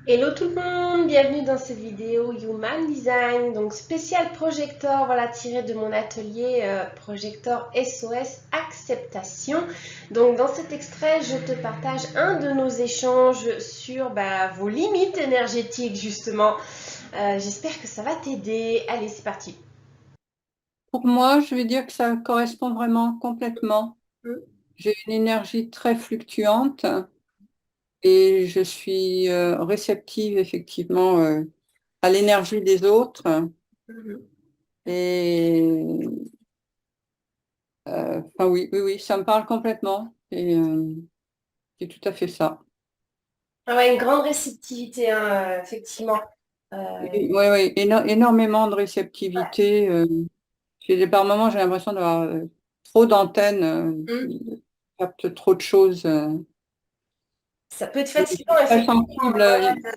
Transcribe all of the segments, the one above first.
Hello tout le monde, bienvenue dans cette vidéo Human Design, donc spécial projecteur, voilà, tiré de mon atelier projecteur SOS Acceptation. Donc dans cet extrait, je te partage un de nos échanges sur vos limites énergétiques justement. J'espère que ça va t'aider. Allez, c'est parti. Pour moi, je vais dire que ça correspond vraiment complètement. J'ai une énergie très fluctuante et je suis réceptive effectivement à l'énergie des autres. Et enfin oui, oui, oui, ça me parle complètement et c'est tout à fait ça. Ah ouais, une grande réceptivité, hein, effectivement. Euh, Oui, oui, énormément de réceptivité. Par moments, j'ai l'impression d'avoir trop d'antennes, ouais. qui captent trop de choses. Ça peut être Et je fatigant, suis très effectivement, sensible.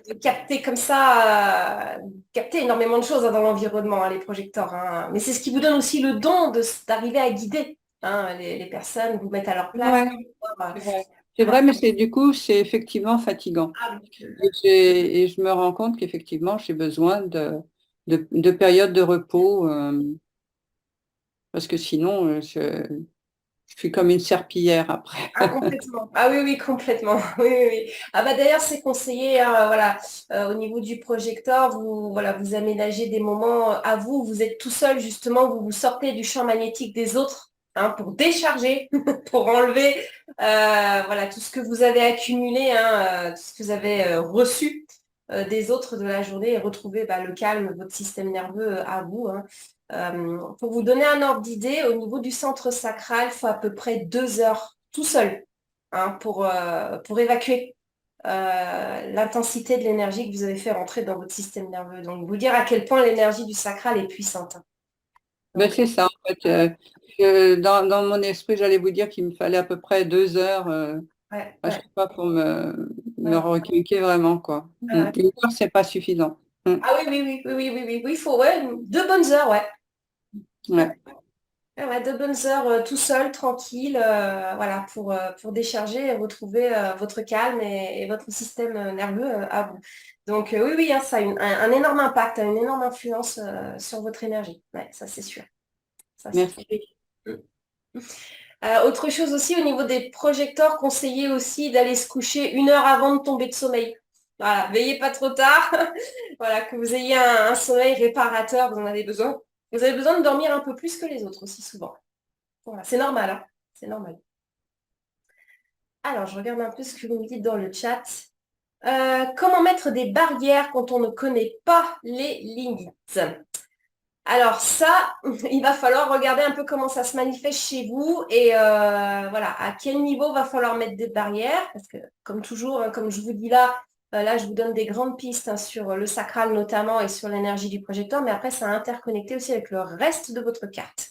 de capter comme ça, capter énormément de choses, hein, dans l'environnement, hein, les projecteurs, hein. Mais c'est ce qui vous donne aussi le don d'arriver à guider, hein, les personnes, vous mettre à leur place. Ouais, c'est vrai. C'est Ouais. vrai, mais du coup, c'est effectivement fatigant. Ah, Et je me rends compte qu'effectivement, j'ai besoin de périodes de repos, parce que sinon, je suis comme une serpillière après. ah, complètement. Ah oui, oui, complètement. Oui, oui, oui. Ah bah d'ailleurs, c'est conseillé, hein, voilà, au niveau du projecteur, vous, voilà, vous aménagez des moments à vous, vous êtes tout seul, justement, vous vous sortez du champ magnétique des autres, hein, pour décharger, pour enlever, voilà, tout ce que vous avez accumulé, hein, tout ce que vous avez reçu des autres de la journée et retrouver le calme, votre système nerveux à vous, hein. Pour vous donner un ordre d'idée, au niveau du centre sacral, il faut à peu près 2 heures tout seul, hein, pour évacuer l'intensité de l'énergie que vous avez fait rentrer dans votre système nerveux. Donc, vous dire à quel point l'énergie du sacral est puissante, hein. Ben, Donc, c'est ça, en fait. Dans mon esprit, j'allais vous dire qu'il me fallait à peu près 2 heures, ouais, à ouais, chaque fois pour me ouais, requinquer vraiment, quoi. ouais. Une heure, c'est pas suffisant. Ah oui, oui, oui, oui, oui, oui, oui, oui, il faut, ouais, 2 bonnes heures, ouais. Ouais. Ouais, ouais, 2 bonnes heures tout seul, tranquille, voilà, pour décharger et retrouver votre calme et votre système nerveux à vous. Donc oui, oui, hein, ça a un énorme impact, une énorme influence sur votre énergie. Ouais, ça c'est sûr. Ça, c'est sûr. Merci. Mm. Autre chose aussi, au niveau des projecteurs, conseillez aussi d'aller se coucher 1 heure avant de tomber de sommeil. Voilà, veillez pas trop tard. Voilà, que vous ayez un sommeil réparateur, vous en avez besoin. Vous avez besoin de dormir un peu plus que les autres aussi souvent. Voilà, c'est normal, hein. C'est normal. Alors, je regarde un peu ce que vous me dites dans le chat. Comment mettre des barrières quand on ne connaît pas les limites? Alors ça, il va falloir regarder un peu comment ça se manifeste chez vous et voilà, à quel niveau va falloir mettre des barrières, parce que comme toujours, hein, comme je vous dis là, là je vous donne des grandes pistes, hein, sur le sacral notamment et sur l'énergie du projecteur, mais après ça a interconnecté aussi avec le reste de votre carte.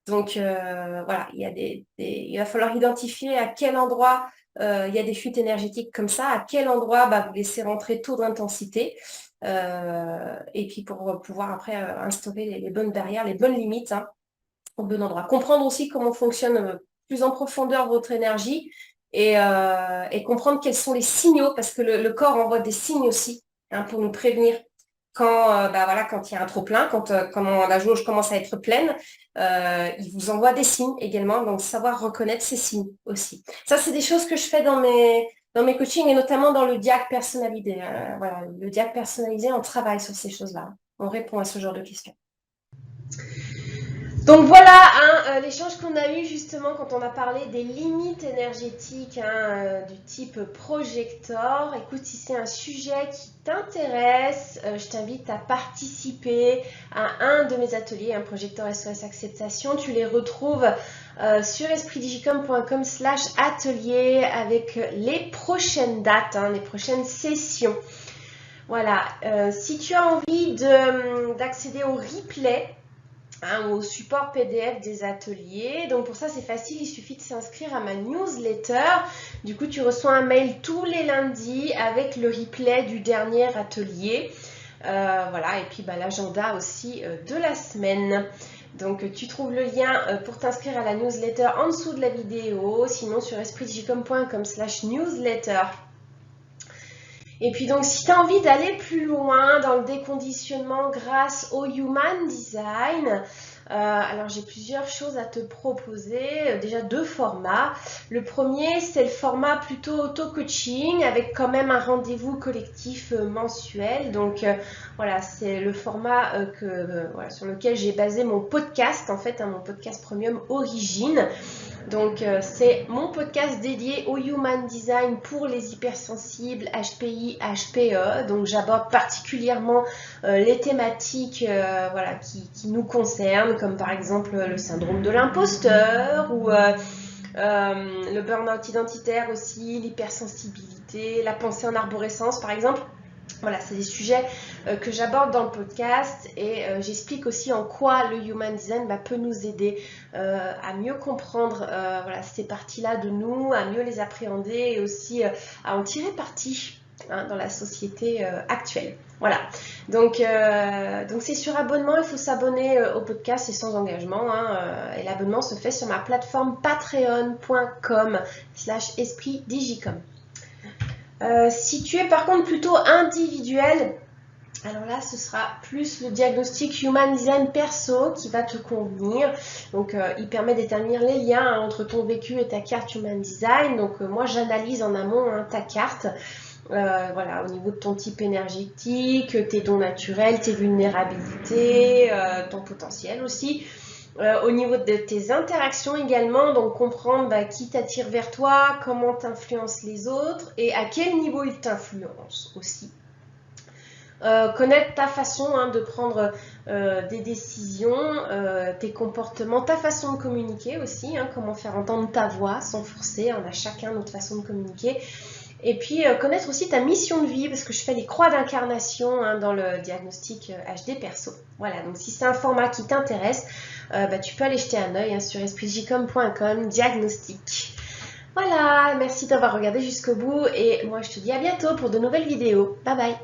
Donc voilà, il va falloir identifier à quel endroit il y a des fuites énergétiques comme ça, à quel endroit vous laissez rentrer taux d'intensité, et puis pour pouvoir après instaurer les bonnes barrières, les bonnes limites, hein, au bon endroit. Comprendre aussi comment fonctionne plus en profondeur votre énergie et comprendre quels sont les signaux, parce que le corps envoie des signes aussi, hein, pour nous prévenir quand, voilà, quand il y a un trop-plein, quand la jauge commence à être pleine, il vous envoie des signes également, donc savoir reconnaître ces signes aussi. Ça, c'est des choses que je fais dans mes coachings et notamment dans le diag personnalisé. Voilà, le diag personnalisé, on travaille sur ces choses-là. On répond à ce genre de questions. Donc voilà, hein, l'échange qu'on a eu justement quand on a parlé des limites énergétiques, hein, du type projector. Écoute, si c'est un sujet qui t'intéresse, je t'invite à participer à un de mes ateliers, un projecteur SOS Acceptation. Tu les retrouves sur espritdigicom.com/atelier avec les prochaines dates, hein, les prochaines sessions. Voilà, si tu as envie d'accéder au replay, hein, au support PDF des ateliers. Donc pour ça, c'est facile, il suffit de s'inscrire à ma newsletter. Du coup, tu reçois un mail tous les lundis avec le replay du dernier atelier. Voilà, et puis l'agenda aussi de la semaine. Donc tu trouves le lien pour t'inscrire à la newsletter en dessous de la vidéo, sinon sur espritdigicom.com/newsletter. Et puis donc, si tu as envie d'aller plus loin dans le déconditionnement grâce au Human Design, alors j'ai plusieurs choses à te proposer, déjà 2 formats. Le premier, c'est le format plutôt auto-coaching avec quand même un rendez-vous collectif mensuel. Donc voilà, c'est le format voilà, sur lequel j'ai basé mon podcast, en fait, mon podcast premium Origine. Donc c'est mon podcast dédié au Human Design pour les hypersensibles HPI, HPE. Donc j'aborde particulièrement les thématiques voilà, qui nous concernent, comme par exemple le syndrome de l'imposteur ou le burn-out identitaire aussi, l'hypersensibilité, la pensée en arborescence par exemple. Voilà, c'est des sujets que j'aborde dans le podcast et j'explique aussi en quoi le Human Design peut nous aider à mieux comprendre voilà, ces parties-là de nous, à mieux les appréhender et aussi à en tirer parti dans la société actuelle. Voilà, donc c'est sur abonnement, il faut s'abonner au podcast, c'est sans engagement et l'abonnement se fait sur ma plateforme patreon.com/espritdigicom. Si tu es par contre plutôt individuel, alors là, ce sera plus le diagnostic Human Design perso qui va te convenir. Donc, il permet d'établir les liens entre ton vécu et ta carte Human Design. Donc, moi, j'analyse en amont ta carte. Voilà, au niveau de ton type énergétique, tes dons naturels, tes vulnérabilités, ton potentiel aussi. Au niveau de tes interactions également, donc comprendre qui t'attire vers toi, comment t'influencent les autres et à quel niveau ils t'influencent aussi. Connaître ta façon de prendre des décisions, tes comportements, ta façon de communiquer aussi, comment faire entendre ta voix sans forcer, on a chacun notre façon de communiquer. Et puis connaître aussi ta mission de vie, parce que je fais les croix d'incarnation dans le diagnostic HD perso. Voilà, donc si c'est un format qui t'intéresse, tu peux aller jeter un œil sur espritdigicom.com, diagnostic. Voilà, merci d'avoir regardé jusqu'au bout et moi je te dis à bientôt pour de nouvelles vidéos. Bye bye.